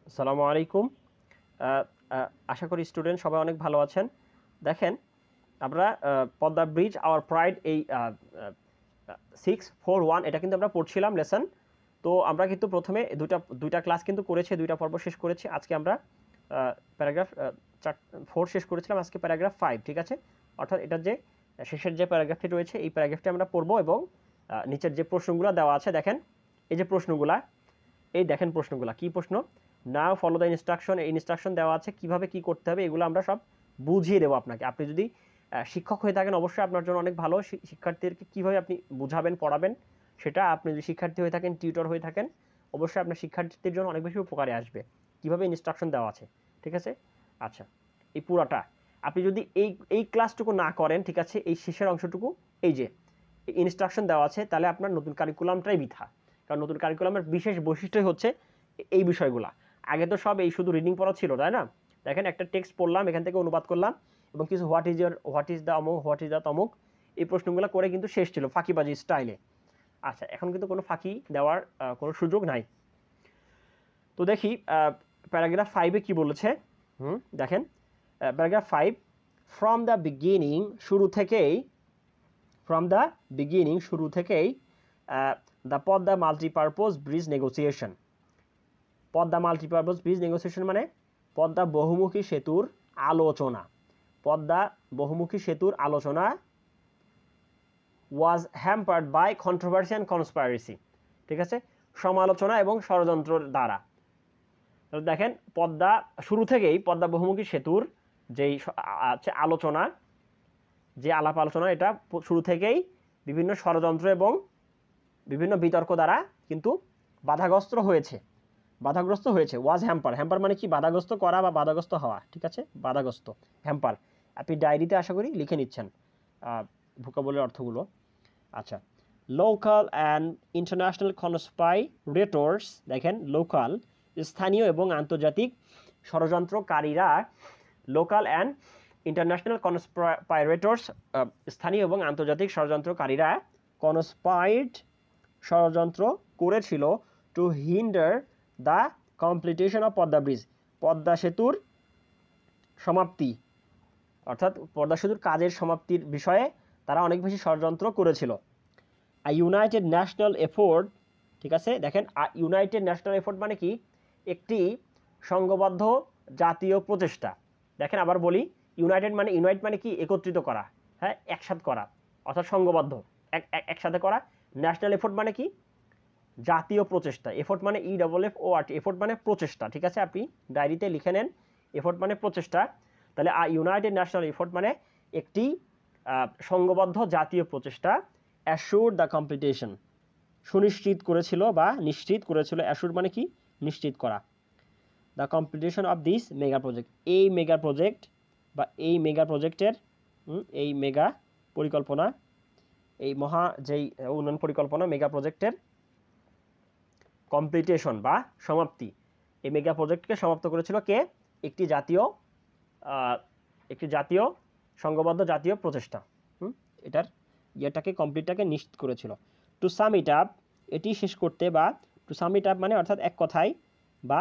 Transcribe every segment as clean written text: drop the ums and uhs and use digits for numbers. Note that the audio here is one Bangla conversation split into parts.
আসসালামু আলাইকুম। আশা করি স্টুডেন্ট সবাই অনেক ভালো আছেন। দেখেন আমরা পদ্মা ব্রিজ আওয়ার প্রাইড এই 641 এটা কিন্তু আমরা পড়ছিলাম লেসন। তো আমরা কিন্তু প্রথমে দুইটা ক্লাস কিন্তু করেছি, দুইটা পর্ব শেষ করেছি। আজকে আমরা প্যারাগ্রাফ 4 শেষ করেছিলাম, আজকে প্যারাগ্রাফ 5, ঠিক আছে? অর্থাৎ এটার যে শেষের যে প্যারাগ্রাফটি রয়েছে এই প্যারাগ্রাফটি আমরা পড়বো এবং নিচের যে প্রশ্নগুলো দেওয়া আছে দেখেন, এই যে প্রশ্নগুলা, এই দেখেন প্রশ্নগুলা কি প্রশ্ন, নাও ফলো দ্য ইনস্ট্রাকশন, এই ইনস্ট্রাকশন দেওয়া আছে কিভাবে কি করতে হবে, এগুলো আমরা সব বুঝিয়ে দেবো আপনাকে। আপনি যদি শিক্ষক হয়ে থাকেন অবশ্যই আপনার জন্য অনেক ভালো, শিক্ষার্থীদেরকে কীভাবে আপনি বুঝাবেন পড়াবেন সেটা। আপনি যদি শিক্ষার্থী হয়ে থাকেন, টিউটর হয়ে থাকেন, অবশ্যই আপনার শিক্ষার্থীদের জন্য অনেক বেশি উপকারে আসবে কীভাবে ইনস্ট্রাকশন দেওয়া আছে, ঠিক আছে? আচ্ছা, এই পুরাটা আপনি যদি এই ক্লাসটুকু না করেন, ঠিক আছে, এই শেষের অংশটুকু, এই যে ইনস্ট্রাকশন দেওয়া আছে, তাহলে আপনার নতুন কারিকুলামটাই বৃথা। কারণ নতুন কারিকুলামের বিশেষ বৈশিষ্ট্যই হচ্ছে এই বিষয়গুলা। আগে তো সব এই শুধু রিডিং পড়া ছিল, তাই না? দেখেন একটা টেক্সট পড়লাম, এখান থেকে অনুবাদ করলাম এবং কিছু হোয়াট ইজ দ্য অমুক, হোয়াট ইজ দ্য তমুক, এই প্রশ্নগুলো করে কিন্তু শেষ ছিল ফাঁকিবাজি স্টাইলে। আচ্ছা, এখন কিন্তু কোনো ফাঁকি দেওয়ার কোনো সুযোগ নাই। তো দেখি প্যারাগ্রাফ 5-এ কী বলেছে। দেখেন প্যারাগ্রাফ 5, ফ্রম দ্য বিগিনিং, শুরু থেকেই, the Padma multipurpose bridge negotiation. Padma multipurpose bridge negotiation মানে পদ্মা বহুমুখী সেতুর আলোচনা। পদ্মা বহুমুখী সেতুর আলোচনা was hampered by controversy and conspiracy, ঠিক আছে, সমালোচনা এবং ষড়যন্ত্রের দ্বারা। দেখেন পদ্মা শুরু থেকেই পদ্মা বহুমুখী সেতুর যেই আলোচনা, যে আলাপ আলোচনা, এটা শুরু থেকেই বিভিন্ন ষড়যন্ত্র এবং বিভিন্ন বিতর্ক দ্বারা কিন্তু বাধাগ্রস্ত হয়েছে। ওয়াজ হ্যাম্পার মানে কি? বাধাগ্রস্ত করা বা বাধাগ্রস্ত হওয়া, ঠিক আছে, বাধাগ্রস্ত, হ্যাম্পার। আপনি ডায়েরিতে আশা করি লিখে নিচ্ছেন ভোকাবুলারি অর্থগুলো। আচ্ছা, লোকাল অ্যান্ড ইন্টারন্যাশনাল কনস্পাইরেটর্স, দেখেন লোকাল, স্থানীয় এবং আন্তর্জাতিক ষড়যন্ত্রকারীরা, লোকাল অ্যান্ড ইন্টারন্যাশনাল কনস্পাইরেটর্স, স্থানীয় এবং আন্তর্জাতিক ষড়যন্ত্রকারীরা কনস্পাইড, ষড়যন্ত্র করেছিল, to hinder the completion of Padma bridge, Padma সেতুর সমাপ্তি, অর্থাৎ পদ্মা সেতুর কাজের সমাপ্তির বিষয়ে তারা অনেক বেশি ষড়যন্ত্র করেছিল। আ ইউনাইটেড ন্যাশনাল এফোর্ট, ঠিক আছে, দেখেন ইউনাইটেড ন্যাশনাল এফোর্ট মানে কি? একটি সংঘবদ্ধ জাতীয় প্রচেষ্টা। দেখেন আবার বলি, ইউনাইটেড মানে, ইউনাইট মানে কি? একত্রিত করা, হ্যাঁ, একসাথে করা, অর্থাৎ সংঘবদ্ধ, একসাথে করা। ন্যাশনাল এফোর্ট মানে কি? জাতীয় প্রচেষ্টা। এফোর্ট মানে EFFORT, এফোর্ট মানে প্রচেষ্টা, ঠিক আছে? আপনি ডায়েরিতে লিখে নেন, এফোর্ট মানে প্রচেষ্টা। তাহলে ইউনাইটেড ন্যাশনাল এফোর্ট মানে একটি সংঘবদ্ধ জাতীয় প্রচেষ্টা। অ্যাশুর দ্য কমপ্লিটেশন, সুনিশ্চিত করেছিল বা নিশ্চিত করেছিল। অ্যাশুর মানে কি? নিশ্চিত করা। The completion of this mega project, এই মেগা প্রজেক্ট বা এই মেগা প্রজেক্টের, এই মেগা পরিকল্পনা, এই মহা যেই উন্নয়ন পরিকল্পনা, মেগা প্রজেক্টের কমপ্লিটেশন বা সমাপ্তি, এই মেগা প্রজেক্টকে সমাপ্ত করেছিল কে? একটি জাতীয় সংঘবদ্ধ জাতীয় প্রচেষ্টা। এটাকে কমপ্লিটটাকে নিশ্চিত করেছিল। টু সাম ইট আপ, এটি শেষ করতে, বা টু সাম ইট আপ মানে অর্থাৎ এক কথায়, বা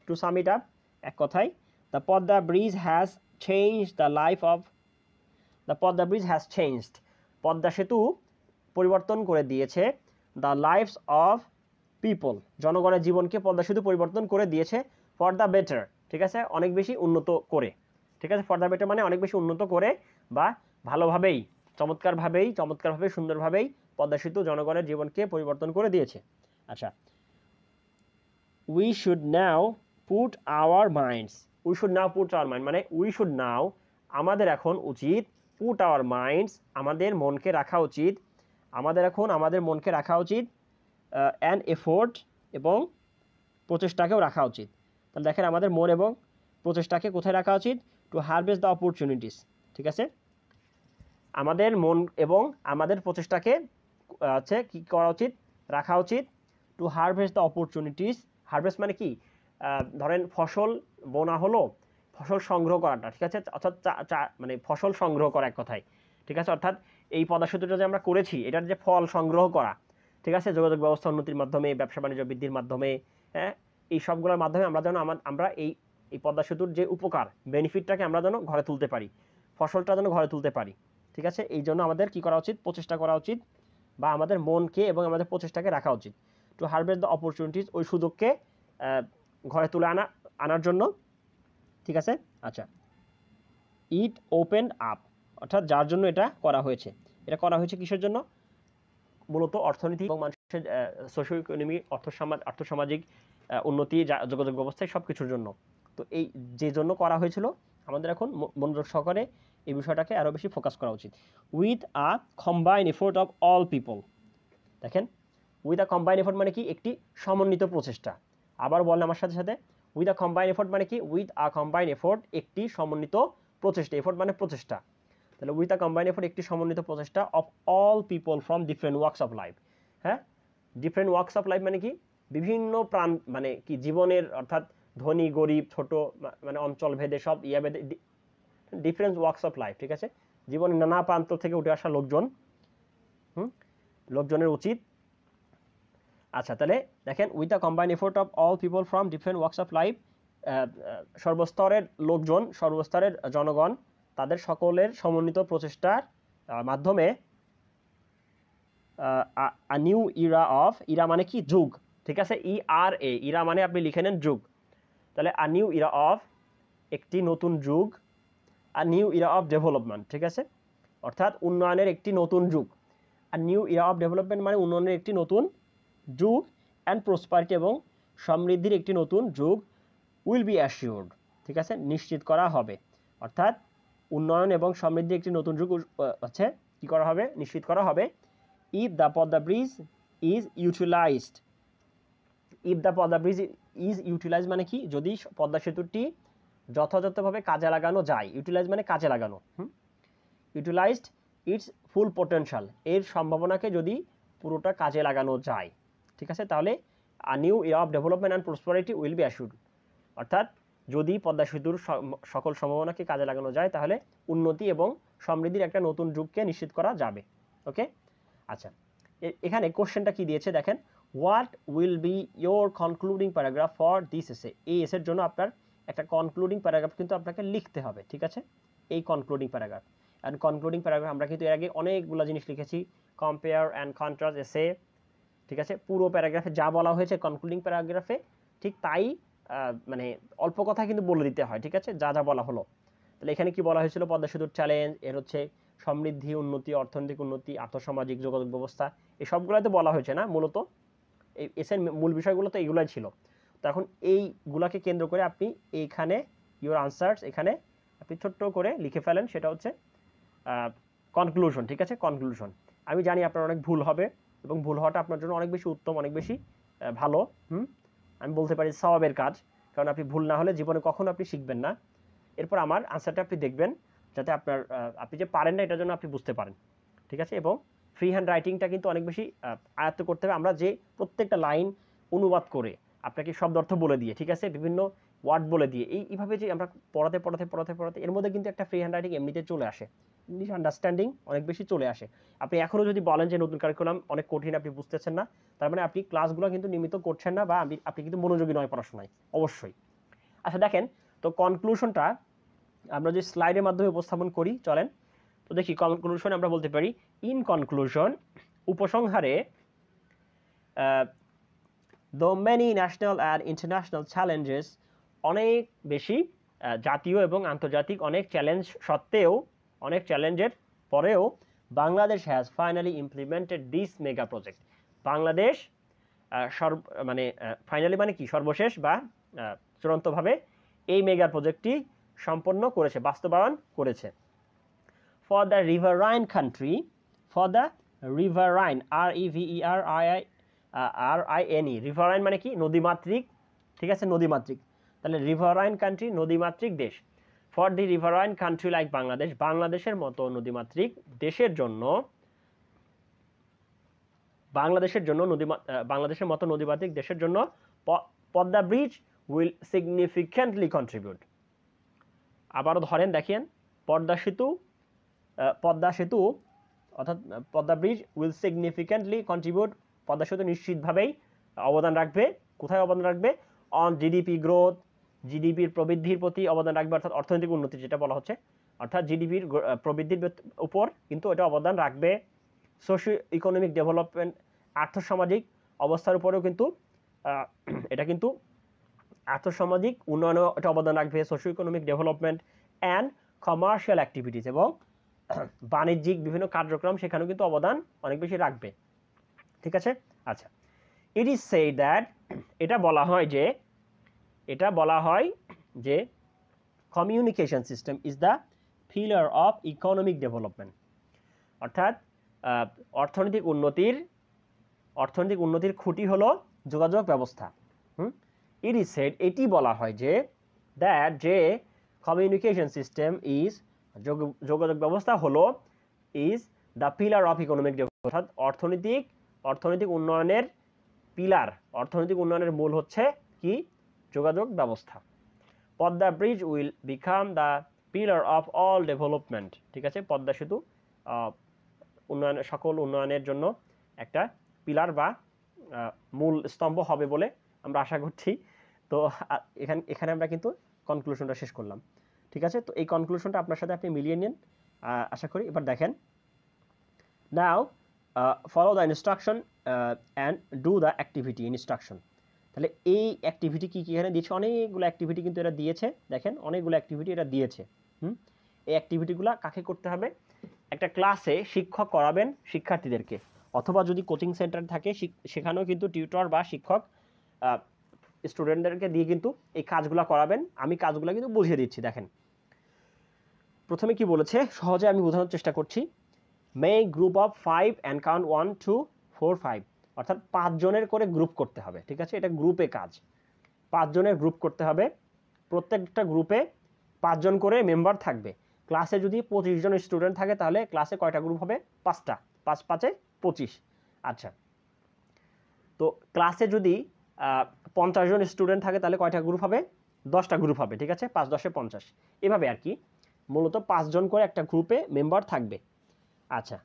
টু সাম ইট আপ এক কথায়, the Padma bridge has changed the life of, Padma সেতু পরিবর্তন করে দিয়েছে, দ্য লাইফস অফ পিপল, জনগণের জীবনকে পদ্মা সেতু পরিবর্তন করে দিয়েছে, ফর দ্য বেটার, ঠিক আছে, অনেক বেশি উন্নত করে, ঠিক আছে? ফর দ্য বেটার মানে অনেক বেশি উন্নত করে বা ভালোভাবেই, চমৎকারভাবে সুন্দরভাবেই পদ্মা সেতু জনগণের জীবনকে পরিবর্তন করে দিয়েছে। আচ্ছা, we should now put hour minds, মানে উই শুড নাও, আমাদের এখন উচিত, পুট আওয়ার মাইন্ডস, আমাদের মনকে রাখা উচিত, অ্যান এফোর্ট, এবং প্রচেষ্টাকেও রাখা উচিত। তাহলে দেখেন আমাদের মন এবং প্রচেষ্টাকে কোথায় রাখা উচিত? টু হারভেস্ট দ্য অপরচুনিটিস, ঠিক আছে, আমাদের মন এবং আমাদের প্রচেষ্টাকে কী করা উচিত? রাখা উচিত। To harvest the opportunities, harvest মানে কি? ধরেন ফসল বোনা হলো, ফসল সংগ্রহ করাটা, ঠিক আছে, অর্থাৎ মানে ফসল সংগ্রহ করা এক কথায়, ঠিক আছে, অর্থাৎ এই পদ্মা সেতুটা যে আমরা করেছি এটার যে ফল সংগ্রহ করা, ঠিক আছে, যোগাযোগ ব্যবস্থা উন্নতির মাধ্যমে, ব্যবসা বাণিজ্য বৃদ্ধির মাধ্যমে, হ্যাঁ, এই সবগুলোর মাধ্যমে আমরা যেন আমরা এই পদ্মা সেতুর যে উপকার বেনিফিটটাকে আমরা যেন ঘরে তুলতে পারি, ফসলটা যেন ঘরে তুলতে পারি। ঠিক আছে, এই জন্য আমাদের কি করা উচিত, প্রচেষ্টা করা উচিত, বা আমাদের মনকে এবং আমাদের প্রচেষ্টাকে রাখা উচিত টু হারভেস্ট দ্য অপরচুনিটিস, ওই সুযোগকে ঘরে তুলে আনার জন্য। ঠিক আছে, আচ্ছা, ইট ওপেন আপ, অর্থাৎ যার জন্য এটা করা হয়েছে, এটা করা হয়েছে কিসের জন্য, মূলত অর্থনীতি এবং মানুষের সোশ্যাল ইকোনমি, আর্থসামাজিক উন্নতি, যোগাযোগ ব্যবস্থায় সব কিছুর জন্য। তো এই যে জন্য করা হয়েছিল, আমাদের এখন মনোযোগ সহকারে এই বিষয়টাকে আরও বেশি ফোকাস করা উচিত। With a combined effort of all people, দেখেন উইথ আ কম্বাইন্ড এফোর্ট মানে কি, একটি সমন্বিত প্রচেষ্টা। আবার বলেন আমার সাথে সাথে, উইথ আ কম্বাইন্ড এফোর্ট মানে কি, উইথ আ কম্বাইন্ড এফোর্ট একটি সমন্বিত প্রচেষ্টা, এফোর্ট মানে প্রচেষ্টা, তাহলে উইথ আ কম্বাইন্ড এফোর্ট একটি সমন্বিত প্রচেষ্টা of all people from different works of life. হ্যাঁ, ডিফারেন্ট ওয়ার্কস অফ লাইফ মানে কি, বিভিন্ন প্রাণ মানে কি জীবনের, অর্থাৎ ধনী গরিব ছোট মানে অঞ্চল ভেদে সব ভেদে ডিফারেন্ট ওয়ার্কস অফ লাইফ। ঠিক আছে, জীবনের নানা প্রান্ত থেকে উঠে আসা লোকজনের উচিত। আচ্ছা, তাহলে দেখেন with the combined effort of all people from different works of life, সর্বস্তরের লোকজন, সর্বস্তরের জনগণ, তাদের সকলের সমন্বিত প্রচেষ্টার মাধ্যমে a new Ira of, Ira মানে কি যুগ, ঠিক আছে, ERA, ইরা মানে আপনি লিখে নেন যুগ, তাহলে আ নিউ ইরা অফ একটি নতুন যুগ, a new Ira of development, ঠিক আছে, অর্থাৎ উন্নয়নের একটি নতুন যুগ। আর নিউ ইরা অফ ডেভেলপমেন্ট মানে উন্নয়নের একটি নতুন যুগ, অ্যান্ড প্রসপারিটি এবং সমৃদ্ধির একটি নতুন যুগ, উইল বি অ্যাসিওর্ড, ঠিক আছে, নিশ্চিত করা হবে। অর্থাৎ উন্নয়ন এবং সমৃদ্ধির একটি নতুন যুগ হচ্ছে কী করা হবে, নিশ্চিত করা হবে। If the Padma bridge is utilised, if the Padma bridge is utilise মানে কি, যদি পদ্মা সেতুটি যথাযথভাবে কাজে লাগানো যায়, ইউটিলাইজ মানে কাজে লাগানো, ইউটিলাইজড ইটস ফুল পোটেনশিয়াল, এর সম্ভাবনাকে যদি পুরোটা কাজে লাগানো যায়, ঠিক আছে, তাহলে a new Ira of development and prosperity will be assured, অর্থাৎ যদি পদ্মা সেতুর সকল সম্ভাবনাকে কাজে লাগানো যায়, তাহলে উন্নতি এবং সমৃদ্ধির একটা নতুন যুগকে নিশ্চিত করা যাবে। ওকে, আচ্ছা, এখানে কোশ্চেনটা কি দিয়েছে দেখেন, what will be your concluding paragraph for this এসে, এই এসের জন্য আপনার একটা কনক্লুডিং প্যারাগ্রাফ কিন্তু আপনাকে লিখতে হবে। ঠিক আছে, এই concluding paragraph, and concluding paragraph আমরা কিন্তু এর আগে অনেকগুলো জিনিস লিখেছি, কম্পেয়ার অ্যান্ড কন্ট্রাস্ট এসে, ঠিক আছে, পুরো প্যারাগ্রাফে যা বলা হয়েছে কনক্লুডিং প্যারাগ্রাফে ঠিক তাই মানে অল্প কথা কিন্তু বলে দিতে হয়। ঠিক আছে, যা যা বলা হলো, তাহলে এখানে কি বলা হয়েছিল, পদ্মা সেতুর চ্যালেঞ্জ, এর হচ্ছে সমৃদ্ধি, উন্নতি, অর্থনৈতিক উন্নতি, আর্থসামাজিক যোগাযোগ ব্যবস্থা, এই সবগুলোই তো বলা হয়েছে না, মূলত এই এসের মূল বিষয়গুলো তো এইগুলাই ছিল। তো এখন এইগুলাকে কেন্দ্র করে আপনি এইখানে ইউর আনসার্স এখানে আপনি ছোট্ট করে লিখে ফেলেন, সেটা হচ্ছে কনক্লুশন। ঠিক আছে, কনক্লুশন। আমি জানি আপনার অনেক ভুল হবে এবং ভুল হওয়াটা আপনার জন্য অনেক বেশি উত্তম, অনেক বেশি ভালো, আমি বলতে পারি সওয়াবের কাজ, কারণ আপনি ভুল না হলে জীবনে কখনো আপনি শিখবেন না। এরপর আমার আনসারটা আপনি দেখবেন, যাতে আপনি যে পারেন না এটার জন্য আপনি বুঝতে পারেন। ঠিক আছে, এবং ফ্রি হ্যান্ড রাইটিংটা কিন্তু অনেক বেশি আয়ত্ত করতে হবে। আমরা যে প্রত্যেকটা লাইন অনুবাদ করে আপনাকে শব্দ অর্থ বলে দিয়ে, ঠিক আছে, বিভিন্ন ওয়ার্ড বলে দিয়ে এইভাবে যে আমরা পড়াতে এর মধ্যে কিন্তু একটা ফ্রি হ্যান্ড রাইটিং এমনিতে চলে আসে, ইংলিশ আন্ডারস্ট্যান্ডিং অনেক বেশি চলে আসে। আপনি এখনও যদি বলেন যে নতুন কারিকুলাম অনেক কঠিন, আপনি বুঝতেছেন না, তার মানে আপনি ক্লাসগুলো কিন্তু নিয়মিত করছেন না, বা আপনি কিন্তু মনোযোগী নয় পড়াশোনায়, অবশ্যই। আচ্ছা দেখেন, তো কনক্লুশনটা আমরা যে স্লাইডের মাধ্যমে উপস্থাপন করি, চলেন তো দেখি। কনক্লুশন আমরা বলতে পারি, ইন কনক্লুশন, উপসংহারে, the many national and international challenges, অনেক বেশি জাতীয় এবং আন্তর্জাতিক অনেক চ্যালেঞ্জ সত্ত্বেও, অনেক চ্যালেঞ্জের পরেও, Bangladesh has finally implemented this mega project, Bangladesh finally মানে কি সর্বশেষ বা চূড়ান্তভাবে এই মেগা প্রজেক্টটি সম্পন্ন করেছে, বাস্তবায়ন করেছে। For the riverine country, for the riverine, REVERINE, riverine মানে কি নদীমাতৃক, ঠিক আছে, নদীমাতৃক, তাহলে রিভারাইন কান্ট্রি নদীমাতৃক দেশ। For the riverine country like Bangladesh, বাংলাদেশের মতো নদীমাতৃক দেশের জন্য, বাংলাদেশের মতো নদীমাতৃক দেশের জন্য Padma bridge will significantly contribute. আবারও ধরেন, দেখেন, পদ্মা সেতু অর্থাৎ Padma bridge will significantly contribute, Padma সেতু নিশ্চিতভাবেই অবদান রাখবে, কোথায় অবদান রাখবে, অন জিডিপি গ্রোথ, জিডিপির প্রবৃদ্ধির প্রতি অবদান রাখবে, অর্থাৎ অর্থনৈতিক উন্নতি যেটা বলা হচ্ছে, অর্থাৎ জিডিপির প্রবৃদ্ধির উপর কিন্তু এটা অবদান রাখবে। সোশিও ইকোনমিক ডেভেলপমেন্ট, আর্থসামাজিক অবস্থার উপরেও কিন্তু এটা কিন্তু আর্থসামাজিক উন্নয়নেও এটা অবদান রাখবে। Socio economic development and commercial activities, এবং বাণিজ্যিক বিভিন্ন কার্যক্রম সেখানেও কিন্তু অবদান অনেক বেশি রাখবে। ঠিক আছে? আচ্ছা, ইট ইজ সে দ্যাট, এটা বলা হয় যে communication system is the pillar of economic development, অর্থাৎ অর্থনৈতিক উন্নতির খুঁটি হলো যোগাযোগ ব্যবস্থা। ইট ইজ সেড, এটি বলা হয় যে দ্যাট যে কমিউনিকেশন সিস্টেম ইজ, যোগাযোগ ব্যবস্থা হলো is the pillar of economic development, অর্থাৎ অর্থনৈতিক উন্নয়নের পিলার, অর্থনৈতিক উন্নয়নের মূল হচ্ছে কি? যোগাযোগ ব্যবস্থা। Padma bridge will become the pillar of all development. ঠিক আছে? পদ্মা সেতু সকল উন্নয়নের জন্য একটা পিলার বা মূল স্তম্ভ হবে বলে আমরা আশা করছি। তো এখানে আমরা কিন্তু কনক্লুশনটা শেষ করলাম। ঠিক আছে? তো এই কনক্লুশনটা আপনার সাথে আপনি মিলিয়ে নিন আশা করি। এবার দেখেন, now follow the instruction and do the activity instruction. তাহলে এই অ্যাক্টিভিটি কী কী এখানে দিয়েছে? অনেকগুলো অ্যাক্টিভিটি কিন্তু এরা দিয়েছে। দেখেন, অনেকগুলো অ্যাক্টিভিটি এরা দিয়েছে। এই অ্যাক্টিভিটিগুলো কাকে করতে হবে? একটা ক্লাসে শিক্ষক করাবেন শিক্ষার্থীদেরকে, অথবা যদি কোচিং সেন্টার থাকে সেখানেও কিন্তু টিউটর বা শিক্ষক স্টুডেন্টদেরকে দিয়ে কিন্তু এই কাজগুলো করাবেন। আমি কাজগুলো কিন্তু বুঝিয়ে দিচ্ছি। দেখেন, প্রথমে কি বলেছে সহজে আমি বোঝানোর চেষ্টা করছি। Make group of 5 and count 1 2 4 5, অর্থাৎ 5 জনের করে গ্রুপ করতে হবে। ঠিক আছে? এটা গ্রুপে কাজ, 5 জনের গ্রুপ করতে হবে। প্রত্যেকটা গ্রুপে 5 জন করে মেম্বার থাকবে। ক্লাসে যদি 25 জন স্টুডেন্ট থাকে তাহলে ক্লাসে কয়টা গ্রুপ হবে? 5টা, 5 5 25। আচ্ছা, তো ক্লাসে যদি 50 জন স্টুডেন্ট থাকে তাহলে কয়টা গ্রুপ হবে? 10টা গ্রুপ হবে। ঠিক আছে? 5 10 50, এভাবে আর কি। মূলত 5 জন করে একটা গ্রুপে মেম্বার থাকবে। আচ্ছা,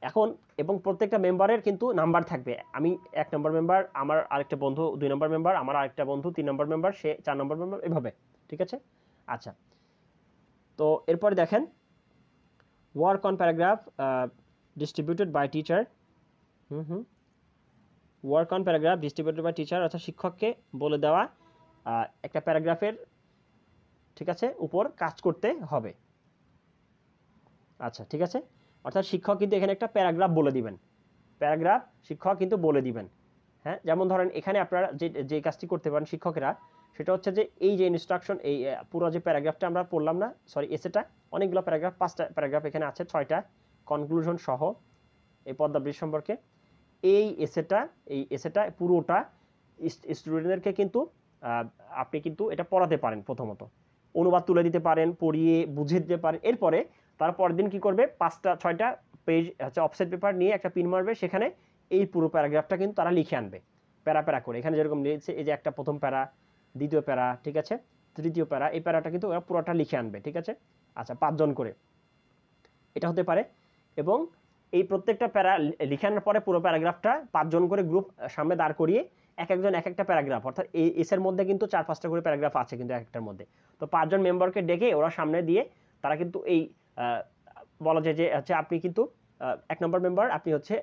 এখন এবং প্রত্যেকটা মেম্বারের কিন্তু নাম্বার থাকবে। আমি 1 নম্বর মেম্বার, আমার আরেকটা বন্ধু 2 নম্বর মেম্বার, আমার আরেকটা বন্ধু 3 নম্বর মেম্বার, সে 4 নম্বর মেম্বার, এভাবে। ঠিক আছে? আচ্ছা, তো এরপরে দেখেন, work on paragraph distributed by teacher. Work on paragraph distributed by teacher, অর্থাৎ শিক্ষককে বলে দেওয়া একটা প্যারাগ্রাফের, ঠিক আছে, উপর কাজ করতে হবে। আচ্ছা, ঠিক আছে, অর্থাৎ শিক্ষক কিন্তু এখানে একটা প্যারাগ্রাফ বলে দিবেন। প্যারাগ্রাফ শিক্ষক কিন্তু বলে দিবেন। হ্যাঁ, যেমন ধরেন এখানে আপনারা যে কাজটি করতে পারেন শিক্ষকেরা, সেটা হচ্ছে যে এই যে ইনস্ট্রাকশন, এই পুরো যে প্যারাগ্রাফটা আমরা পড়লাম না, সরি এসেটা, অনেকগুলো প্যারাগ্রাফ, 5টা প্যারাগ্রাফ এখানে আছে, 6টা কনক্লুশন সহ এই পদ্মা ব্রিজ সম্পর্কে। এই এসেটা পুরোটা স্টুডেন্টদেরকে কিন্তু আপনি কিন্তু এটা পড়াতে পারেন। প্রথমত অনুবাদ তুলে দিতে পারেন, পড়িয়ে বুঝিয়ে দিতে পারেন। এরপরে তার পরের দিন কী করবে? 5টা 6টা পেজ হচ্ছে অফসেট পেপার নিয়ে একটা পিন মারবে, সেখানে এই পুরো প্যারাগ্রাফটা কিন্তু তারা লিখে আনবে প্যারা করে। এখানে যেরকম লিখেছে, এই যে একটা প্রথম প্যারা, দ্বিতীয় প্যারা, ঠিক আছে, তৃতীয় প্যারা, এই প্যারাটা কিন্তু ওরা পুরোটা লিখে আনবে। ঠিক আছে? আচ্ছা, 5 জন করে এটা হতে পারে। এবং এই প্রত্যেকটা প্যারা লিখে আনার পরে পুরো প্যারাগ্রাফটা 5 জন করে গ্রুপ সামনে দাঁড় করিয়ে একজন এক একটা প্যারাগ্রাফ, অর্থাৎ এই এসের মধ্যে কিন্তু 4-5টা করে প্যারাগ্রাফ আছে কিন্তু একটার মধ্যে। তো 5 জন মেম্বারকে ডেকে ওরা সামনে দিয়ে তারা কিন্তু এই বলা যায় যে হচ্ছে আপনি কিন্তু 1 নম্বর মেম্বার, আপনি হচ্ছে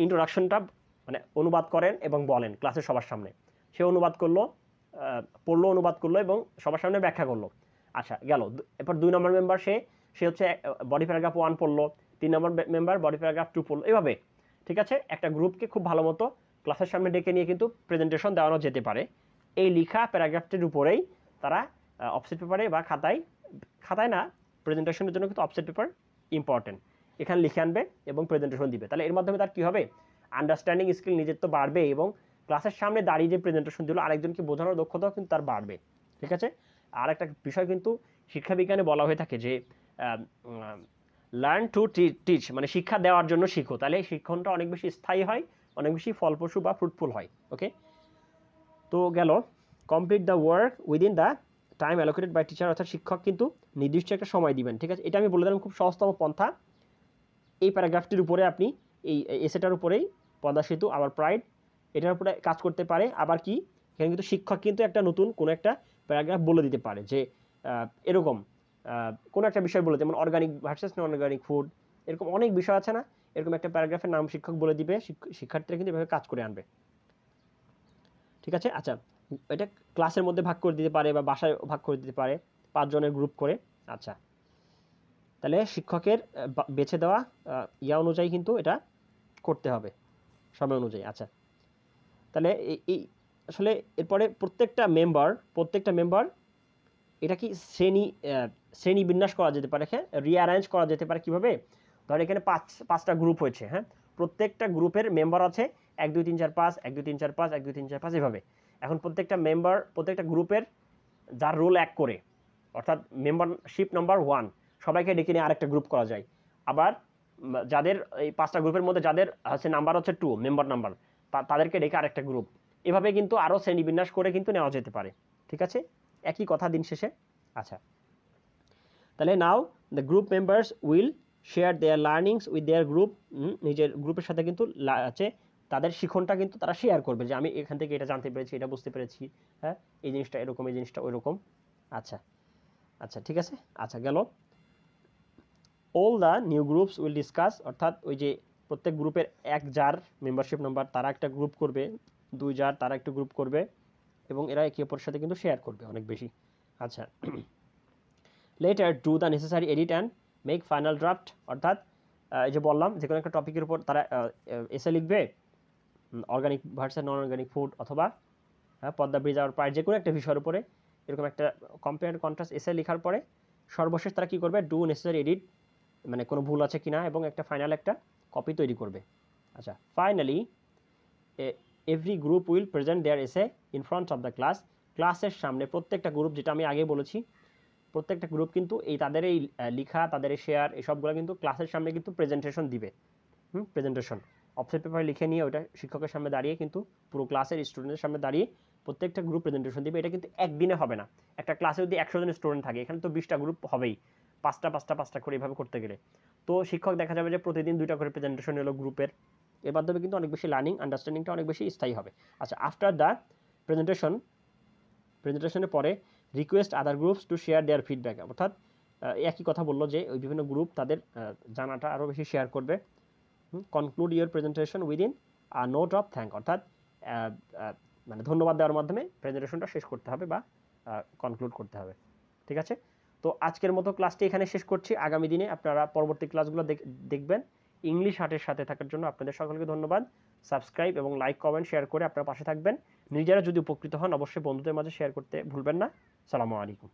ইন্ট্রোডাকশনটা মানে অনুবাদ করেন এবং বলেন ক্লাসের সবার সামনে। সে অনুবাদ করলো, পড়লো, অনুবাদ করলো এবং সবার সামনে ব্যাখ্যা করলো। আচ্ছা, গেল। এরপর 2 নম্বর মেম্বার, সে হচ্ছে বডি প্যারাগ্রাফ 1 পড়লো, 3 নম্বর মেম্বার বডি প্যারাগ্রাফ 2 পড়লো, এভাবে। ঠিক আছে? একটা গ্রুপকে খুব ভালো মতো ক্লাসের সামনে ডেকে নিয়ে কিন্তু প্রেজেন্টেশন দেওয়ানো যেতে পারে। এই লিখা প্যারাগ্রাফটির উপরেই তারা অফসেট পেপারে বা খাতায় না, প্রেজেন্টেশনের জন্য কিন্তু অফসেট পেপার ইম্পর্টেন্ট, এখানে লিখে আনবে এবং প্রেজেন্টেশন দিবে। তাহলে এর মাধ্যমে তার কী হবে? আন্ডারস্ট্যান্ডিং স্কিল নিজের তো বাড়বে, এবং ক্লাসের সামনে দাঁড়িয়ে যে প্রেজেন্টেশন দিল আরেকজনকে বোঝানোর দক্ষতাও কিন্তু তার বাড়বে। ঠিক আছে? আর একটা বিষয় কিন্তু শিক্ষাবিজ্ঞানে বলা হয়ে থাকে যে লার্ন টু টিচ, মানে শিক্ষা দেওয়ার জন্য শিখো। তাহলে শিক্ষণটা অনেক বেশি স্থায়ী হয়, অনেক বেশি ফলপ্রসূ বা ফ্রুটফুল হয়। ওকে, তো গেল। Complete the work within the time allocated by teacher, অর্থাৎ শিক্ষক কিন্তু নির্দিষ্ট একটা সময় দিবেন। ঠিক আছে? এটা আমি বলে দিলাম খুব সহজতম পন্থা। এই প্যারাগ্রাফটির উপরে আপনি এই এসেটার উপরেই পদ্মা সেতু, আবার প্রাইড, এটার উপরে কাজ করতে পারে। আবার কি এখানে কিন্তু শিক্ষক কিন্তু একটা নতুন কোনো একটা প্যারাগ্রাফ বলে দিতে পারে যে এরকম কোনো একটা বিষয় বলে, যেমন অর্গানিক ভার্সেস নন অর্গানিক ফুড, এরকম অনেক বিষয় আছে না, এরকম একটা প্যারাগ্রাফের নাম শিক্ষক বলে দিবে, শিক্ষার্থীরা কিন্তু এভাবে কাজ করে আনবে। ঠিক আছে, আচ্ছা এটা ক্লাসের মধ্যে ভাগ করে দিতে পারে বা বাসায় ভাগ করে দিতে পারে 5 জনের গ্রুপ করে। আচ্ছা, তাহলে শিক্ষকের বেছে দেওয়া ইয়া অনুযায়ী কিন্তু এটা করতে হবে, সময় অনুযায়ী। আচ্ছা, তাহলে এই আসলে এরপরে প্রত্যেকটা মেম্বার এটা কি শ্রেণী বিন্যাস করা যেতে পারে, হ্যাঁ রিঅ্যারেঞ্জ করা যেতে পারে কিভাবে? ধর এখানে পাঁচটা গ্রুপ হয়েছে, হ্যাঁ প্রত্যেকটা গ্রুপের মেম্বার আছে 1 2 3 4 5 1 2 3 4 5 1 2 3 4 5 এভাবে। এখন প্রত্যেকটা গ্রুপের যার রোল এক করে, অর্থাৎ মেম্বারশিপ নাম্বার 1 সবাইকে ডেকে নিয়ে আরেকটা গ্রুপ করা যায়। আবার যাদের এই 5টা গ্রুপের মধ্যে যাদের নাম্বার হচ্ছে 2 মেম্বার নাম্বার, তাদেরকে ডেকে আরেকটা গ্রুপ, এভাবে কিন্তু আরও শ্রেণীবিন্যাস করে কিন্তু নেওয়া যেতে পারে। ঠিক আছে, একই কথা দিন শেষে। আচ্ছা, তাহলে now the group members will share their learnings with their group. নিজের গ্রুপের সাথে কিন্তু আছে তাদের শিখনটা কিন্তু তারা শেয়ার করবে, যে আমি এখান থেকে এটা জানতে পেরেছি, এটা বুঝতে পেরেছি, হ্যাঁ এই জিনিসটা এরকম, এই জিনিসটা ওইরকম। আচ্ছা আচ্ছা ঠিক আছে, আচ্ছা গেল। All the new groups will discuss, অর্থাৎ ওই যে প্রত্যেক গ্রুপের এক যার মেম্বারশিপ নাম্বার তারা একটা গ্রুপ করবে, 2 যার তারা একটা গ্রুপ করবে, এবং এরা একে অপরের সাথে কিন্তু শেয়ার করবে অনেক বেশি। আচ্ছা, letter do the necessary edit and make final draft, অর্থাৎ এই যে বললাম যে কোনো একটা টপিকের উপর তারা এসে লিখবে, অর্গানিক ভার্সেস নন অর্গানিক ফুড, অথবা পদ্মা ব্রিজ আর পার, যে কোনো একটা বিষয়ের উপরে এরকম একটা কম্পেয়ার কন্ট্রাস্ট এসে লেখার পরে সর্বশেষ তারা কী করবে, ডু নেসেসারি এডিট, মানে কোনো ভুল আছে কিনা, এবং একটা ফাইনাল একটা কপি তৈরি করবে। আচ্ছা, finally every group will present their essay in front of the class, ক্লাসের সামনে প্রত্যেকটা গ্রুপ, যেটা আমি আগে বলেছি, প্রত্যেকটা গ্রুপ কিন্তু এই তাদের এই লেখা, তাদের এই শেয়ার, এসবগুলো কিন্তু ক্লাসের সামনে কিন্তু প্রেজেন্টেশন দিবে। প্রেজেন্টেশন অফসেট পেপার লিখে নিয়ে ওটা শিক্ষকের সামনে দাঁড়িয়ে কিন্তু পুরো ক্লাসের স্টুডেন্টের সামনে দাঁড়িয়ে প্রত্যেকটা গ্রুপ প্রেজেন্টেশন দিবে। এটা কিন্তু একদিনে হবে না, একটা ক্লাসে যদি 100 জন স্টুডেন্ট থাকে, এখানে তো 20টা গ্রুপ হবেই, 5টা করে এভাবে করতে গেলে। তো শিক্ষক দেখা যাবে যে প্রতিদিন 2টা করে প্রেজেন্টেশন এলো গ্রুপের, এর মাধ্যমে কিন্তু অনেক বেশি লার্নিং আন্ডারস্ট্যান্ডিংটা অনেক বেশি স্থায়ী হবে। আচ্ছা, আফটার দ্য প্রেজেন্টেশনের পরে request other groups to share there feedback, অর্থাৎ একই কথা বললো যে ওই বিভিন্ন গ্রুপ তাদের জানাটা আরও বেশি শেয়ার করবে। Conclude your presentation within a note of thank, অর্থাৎ মানে ধন্যবাদ দেওয়ার মাধ্যমে প্রেজেন্টেশনটা শেষ করতে হবে বা কনক্লুড করতে হবে। ঠিক আছে, তো আজকের মতো ক্লাসটি এখানে শেষ করছি। আগামী দিনে আপনারা পরবর্তী ক্লাসগুলো দেখবেন। ইংলিশ হাটের সাথে থাকার জন্য আপনাদের সকলকে ধন্যবাদ। সাবস্ক্রাইব এবং লাইক কমেন্ট শেয়ার করে আপনারা পাশে থাকবেন। নিজেরা যদি উপকৃত হন অবশ্যই বন্ধুদের মাঝে শেয়ার করতে ভুলবেন না। সালামু আলাইকুম।